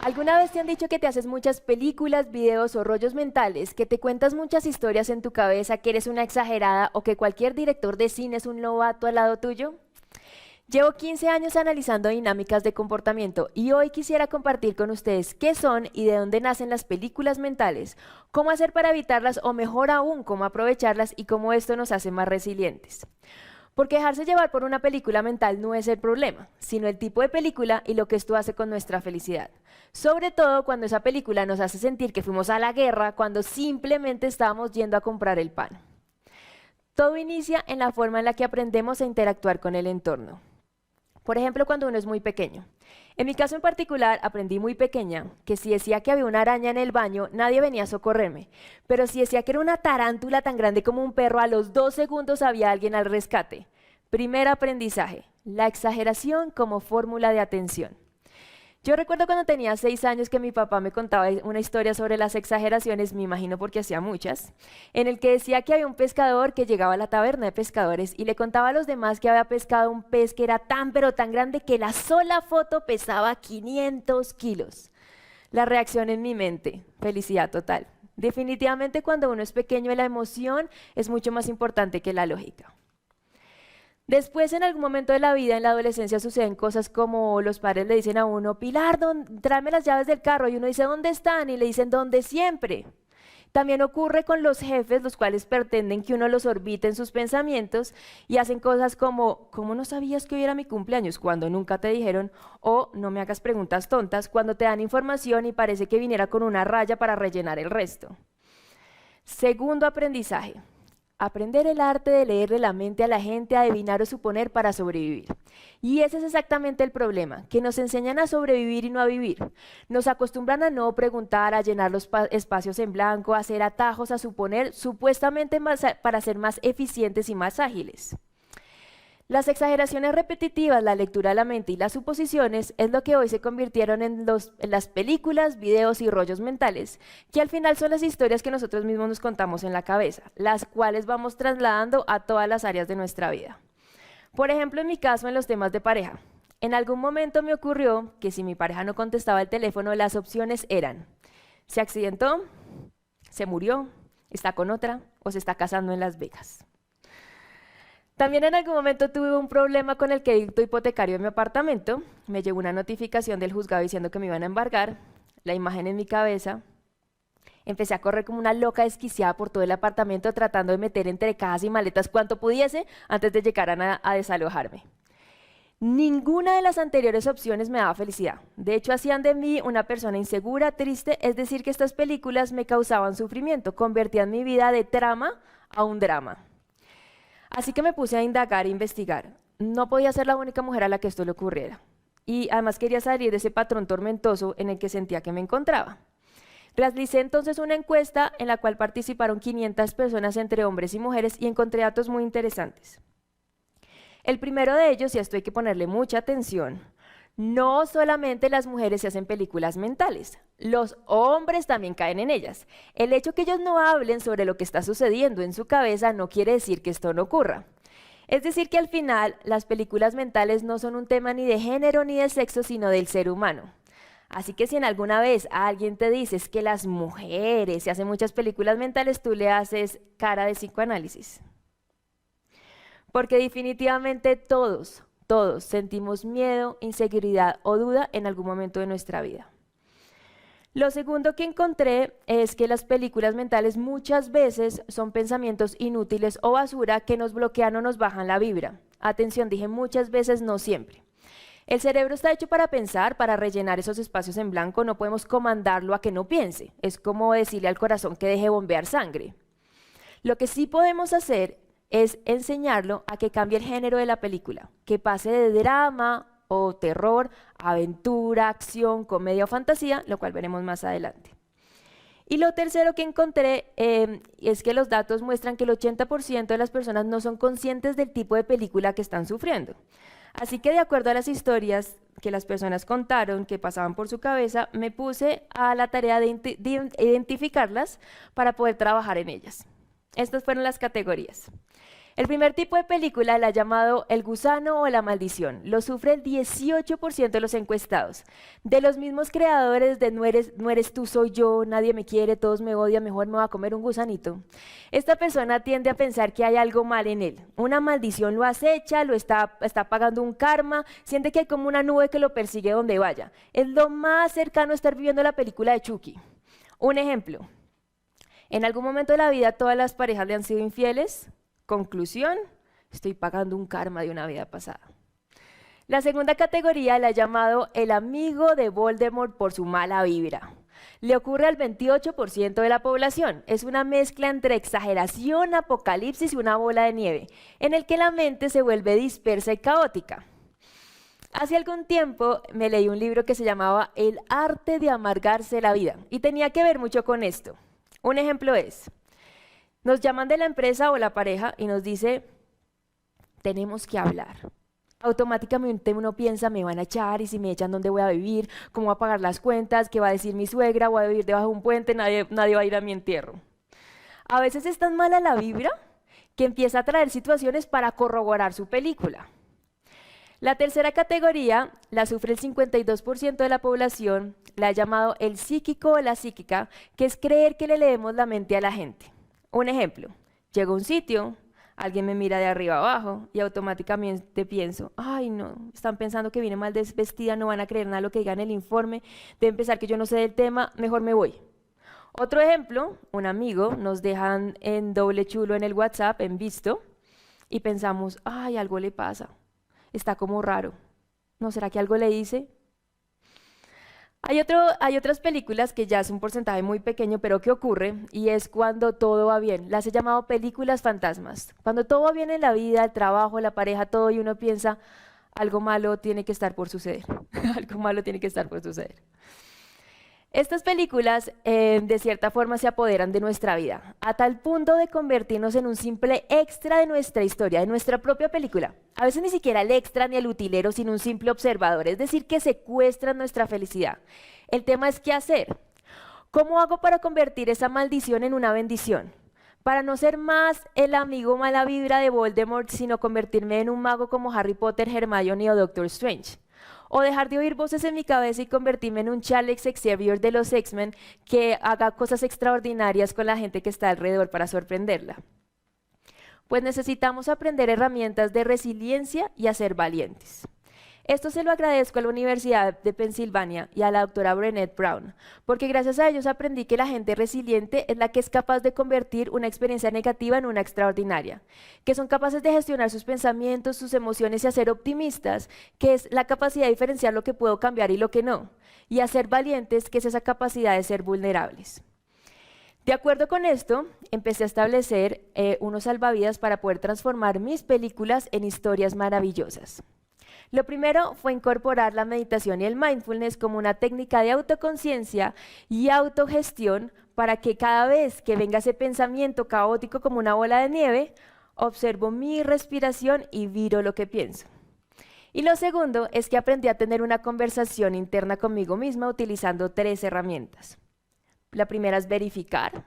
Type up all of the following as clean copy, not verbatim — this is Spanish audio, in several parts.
¿Alguna vez te han dicho que te haces muchas películas, videos o rollos mentales, que te cuentas muchas historias en tu cabeza, que eres una exagerada o que cualquier director de cine es un novato al lado tuyo? Llevo 15 años analizando dinámicas de comportamiento y hoy quisiera compartir con ustedes qué son y de dónde nacen las películas mentales, cómo hacer para evitarlas o mejor aún, cómo aprovecharlas y cómo esto nos hace más resilientes. Porque dejarse llevar por una película mental no es el problema, sino el tipo de película y lo que esto hace con nuestra felicidad. Sobre todo cuando esa película nos hace sentir que fuimos a la guerra cuando simplemente estábamos yendo a comprar el pan. Todo inicia en la forma en la que aprendemos a interactuar con el entorno. Por ejemplo, cuando uno es muy pequeño. En mi caso en particular, aprendí muy pequeña que si decía que había una araña en el baño, nadie venía a socorrerme. Pero si decía que era una tarántula tan grande como un perro, a los 2 segundos había alguien al rescate. Primer aprendizaje, la exageración como fórmula de atención. Yo recuerdo cuando tenía 6 años que mi papá me contaba una historia sobre las exageraciones, me imagino porque hacía muchas, en el que decía que había un pescador que llegaba a la taberna de pescadores y le contaba a los demás que había pescado un pez que era tan pero tan grande que la sola foto pesaba 500 kilos. La reacción en mi mente, felicidad total. Definitivamente cuando uno es pequeño la emoción es mucho más importante que la lógica. Después, en algún momento de la vida, en la adolescencia, suceden cosas como los padres le dicen a uno, Pilar, tráeme las llaves del carro, y uno dice, ¿dónde están? Y le dicen, ¿dónde siempre? También ocurre con los jefes, los cuales pretenden que uno los orbite en sus pensamientos y hacen cosas como, ¿cómo no sabías que hoy era mi cumpleaños? Cuando nunca te dijeron, o no me hagas preguntas tontas, cuando te dan información y parece que viniera con una raya para rellenar el resto. Segundo aprendizaje. Aprender el arte de leerle la mente a la gente, adivinar o suponer para sobrevivir. Y ese es exactamente el problema, que nos enseñan a sobrevivir y no a vivir. Nos acostumbran a no preguntar, a llenar los espacios en blanco, a hacer atajos, a suponer, supuestamente para ser más eficientes y más ágiles. Las exageraciones repetitivas, la lectura de la mente y las suposiciones es lo que hoy se convirtieron en las películas, videos y rollos mentales, que al final son las historias que nosotros mismos nos contamos en la cabeza, las cuales vamos trasladando a todas las áreas de nuestra vida. Por ejemplo, en mi caso, en los temas de pareja. En algún momento me ocurrió que si mi pareja no contestaba el teléfono, las opciones eran: se accidentó, se murió, está con otra o se está casando en Las Vegas. También en algún momento tuve un problema con el crédito hipotecario de mi apartamento. Me llegó una notificación del juzgado diciendo que me iban a embargar. La imagen en mi cabeza. Empecé a correr como una loca desquiciada por todo el apartamento tratando de meter entre cajas y maletas cuanto pudiese antes de llegar a desalojarme. Ninguna de las anteriores opciones me daba felicidad. De hecho, hacían de mí una persona insegura, triste, es decir, que estas películas me causaban sufrimiento, convertían mi vida de trama a un drama. Así que me puse a indagar e investigar. No podía ser la única mujer a la que esto le ocurriera. Y además quería salir de ese patrón tormentoso en el que sentía que me encontraba. Realicé entonces una encuesta en la cual participaron 500 personas entre hombres y mujeres y encontré datos muy interesantes. El primero de ellos, y a esto hay que ponerle mucha atención, no solamente las mujeres se hacen películas mentales, los hombres también caen en ellas. El hecho que ellos no hablen sobre lo que está sucediendo en su cabeza no quiere decir que esto no ocurra. Es decir, que al final las películas mentales no son un tema ni de género ni de sexo, sino del ser humano. Así que si en alguna vez alguien te dice que las mujeres se hacen muchas películas mentales, tú le haces cara de psicoanálisis. Porque definitivamente todos sentimos miedo, inseguridad o duda en algún momento de nuestra vida. Lo segundo que encontré es que las películas mentales muchas veces son pensamientos inútiles o basura que nos bloquean o nos bajan la vibra. Atención, dije muchas veces, no siempre. El cerebro está hecho para pensar, para rellenar esos espacios en blanco, no podemos comandarlo a que no piense. Es como decirle al corazón que deje bombear sangre. Lo que sí podemos hacer es enseñarlo a que cambie el género de la película, que pase de drama o terror, aventura, acción, comedia o fantasía, lo cual veremos más adelante. Y lo tercero que encontré es que los datos muestran que el 80% de las personas no son conscientes del tipo de película que están sufriendo. Así que de acuerdo a las historias que las personas contaron, que pasaban por su cabeza, me puse a la tarea de identificarlas para poder trabajar en ellas. Estas fueron las categorías. El primer tipo de película la ha llamado El gusano o la maldición. Lo sufre el 18% de los encuestados. De los mismos creadores de no eres tú, soy yo, nadie me quiere, todos me odian, mejor me voy a comer un gusanito. Esta persona tiende a pensar que hay algo mal en él. Una maldición lo acecha, está pagando un karma, siente que hay como una nube que lo persigue donde vaya. Es lo más cercano a estar viviendo la película de Chucky. Un ejemplo. En algún momento de la vida todas las parejas le han sido infieles. Conclusión, estoy pagando un karma de una vida pasada. La segunda categoría la he llamado el amigo de Voldemort por su mala vibra. Le ocurre al 28% de la población. Es una mezcla entre exageración, apocalipsis y una bola de nieve, en el que la mente se vuelve dispersa y caótica. Hace algún tiempo me leí un libro que se llamaba El arte de amargarse la vida y tenía que ver mucho con esto. Un ejemplo es, nos llaman de la empresa o la pareja y nos dice, tenemos que hablar. Automáticamente uno piensa, me van a echar y si me echan, ¿dónde voy a vivir? ¿Cómo voy a pagar las cuentas? ¿Qué va a decir mi suegra? ¿Voy a vivir debajo de un puente? Nadie va a ir a mi entierro. A veces es tan mala la vibra que empieza a traer situaciones para corroborar su película. La tercera categoría la sufre el 52% de la población, la ha llamado el psíquico o la psíquica, que es creer que le leemos la mente a la gente. Un ejemplo, llego a un sitio, alguien me mira de arriba abajo y automáticamente pienso, ay no, están pensando que vine mal desvestida, no van a creer nada de lo que diga en el informe, deben pensar que yo no sé del tema, mejor me voy. Otro ejemplo, un amigo nos dejan en doble chulo en el WhatsApp, en visto, y pensamos, ay, algo le pasa, está como raro, ¿no será que algo le hice? Hay otras películas que ya es un porcentaje muy pequeño, pero ¿qué ocurre? Y es cuando todo va bien. Las he llamado películas fantasmas. Cuando todo va bien en la vida, el trabajo, la pareja, todo, y uno piensa, algo malo tiene que estar por suceder. Algo malo tiene que estar por suceder. Estas películas, de cierta forma, se apoderan de nuestra vida, a tal punto de convertirnos en un simple extra de nuestra historia, de nuestra propia película. A veces ni siquiera el extra ni el utilero, sino un simple observador, es decir, que secuestran nuestra felicidad. El tema es qué hacer. ¿Cómo hago para convertir esa maldición en una bendición? Para no ser más el amigo mala vibra de Voldemort, sino convertirme en un mago como Harry Potter, Hermione o Doctor Strange. O dejar de oír voces en mi cabeza y convertirme en un Charles Xavier de los X-Men que haga cosas extraordinarias con la gente que está alrededor para sorprenderla. Pues necesitamos aprender herramientas de resiliencia y a ser valientes. Esto se lo agradezco a la Universidad de Pensilvania y a la doctora Brené Brown, porque gracias a ellos aprendí que la gente resiliente es la que es capaz de convertir una experiencia negativa en una extraordinaria, que son capaces de gestionar sus pensamientos, sus emociones y a ser optimistas, que es la capacidad de diferenciar lo que puedo cambiar y lo que no, y a ser valientes, que es esa capacidad de ser vulnerables. De acuerdo con esto, empecé a establecer unos salvavidas para poder transformar mis películas en historias maravillosas. Lo primero fue incorporar la meditación y el mindfulness como una técnica de autoconciencia y autogestión para que cada vez que venga ese pensamiento caótico como una bola de nieve, observo mi respiración y viro lo que pienso. Y lo segundo es que aprendí a tener una conversación interna conmigo misma utilizando 3 herramientas. La primera es verificar.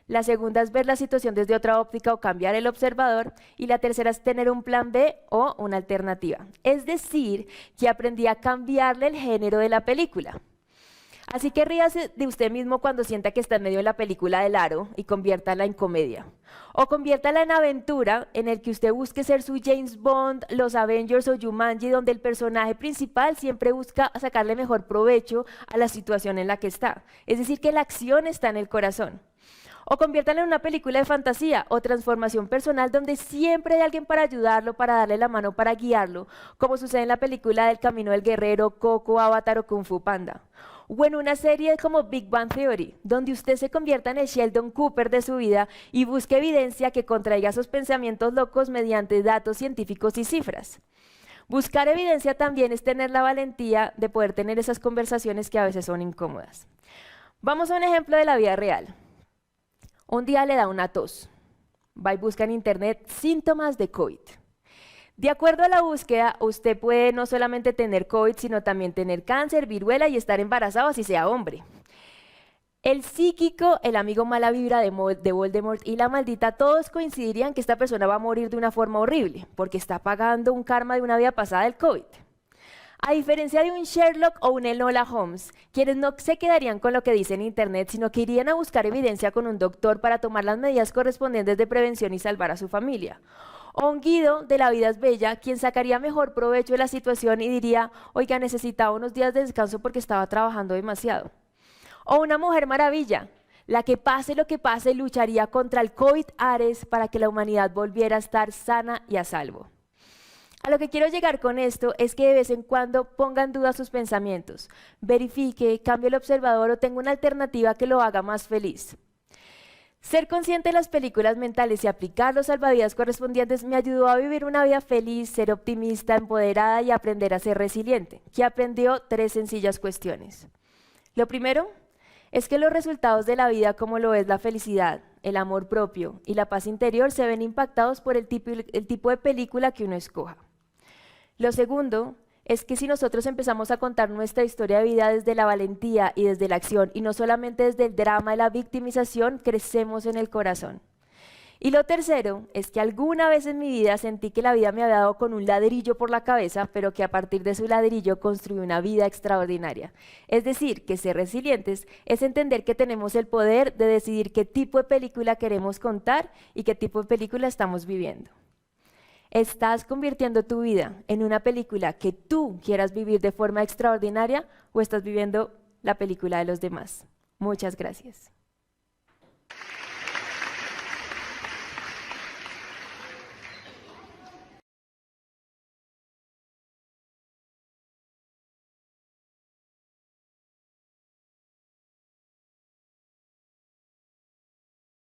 La segunda es ver la situación desde otra óptica o cambiar el observador. Y la tercera es tener un plan B o una alternativa. Es decir, que aprendí a cambiarle el género de la película. Así que ríase de usted mismo cuando sienta que está en medio de la película del aro y conviértala en comedia. O conviértala en aventura en el que usted busque ser su James Bond, los Avengers o Jumanji, donde el personaje principal siempre busca sacarle mejor provecho a la situación en la que está. Es decir, que la acción está en el corazón. O conviértala en una película de fantasía o transformación personal donde siempre hay alguien para ayudarlo, para darle la mano, para guiarlo, como sucede en la película del Camino del Guerrero, Coco, Avatar o Kung Fu Panda. O en una serie como Big Bang Theory, donde usted se convierta en el Sheldon Cooper de su vida y busque evidencia que contraiga sus pensamientos locos mediante datos científicos y cifras. Buscar evidencia también es tener la valentía de poder tener esas conversaciones que a veces son incómodas. Vamos a un ejemplo de la vida real. Un día le da una tos. Va y busca en internet síntomas de COVID. De acuerdo a la búsqueda, usted puede no solamente tener COVID, sino también tener cáncer, viruela y estar embarazado, así sea hombre. El psíquico, el amigo mala vibra de Voldemort y la maldita, todos coincidirían que esta persona va a morir de una forma horrible, porque está pagando un karma de una vida pasada del COVID. A diferencia de un Sherlock o un Enola Holmes, quienes no se quedarían con lo que dice en internet, sino que irían a buscar evidencia con un doctor para tomar las medidas correspondientes de prevención y salvar a su familia. O un Guido de La vida es bella, quien sacaría mejor provecho de la situación y diría, oiga, necesitaba unos días de descanso porque estaba trabajando demasiado. O una Mujer Maravilla, la que pase lo que pase lucharía contra el COVID-Ares para que la humanidad volviera a estar sana y a salvo. A lo que quiero llegar con esto es que de vez en cuando ponga en duda sus pensamientos, verifique, cambie el observador o tenga una alternativa que lo haga más feliz. Ser consciente de las películas mentales y aplicar los salvavidas correspondientes me ayudó a vivir una vida feliz, ser optimista, empoderada y aprender a ser resiliente, que aprendió 3 sencillas cuestiones. Lo primero es que los resultados de la vida, como lo es la felicidad, el amor propio y la paz interior, se ven impactados por el tipo de película que uno escoja. Lo segundo es que si nosotros empezamos a contar nuestra historia de vida desde la valentía y desde la acción, y no solamente desde el drama y la victimización, crecemos en el corazón. Y lo tercero es que alguna vez en mi vida sentí que la vida me había dado con un ladrillo por la cabeza, pero que a partir de su ladrillo construí una vida extraordinaria. Es decir, que ser resilientes es entender que tenemos el poder de decidir qué tipo de película queremos contar y qué tipo de película estamos viviendo. ¿Estás convirtiendo tu vida en una película que tú quieras vivir de forma extraordinaria o estás viviendo la película de los demás? Muchas gracias.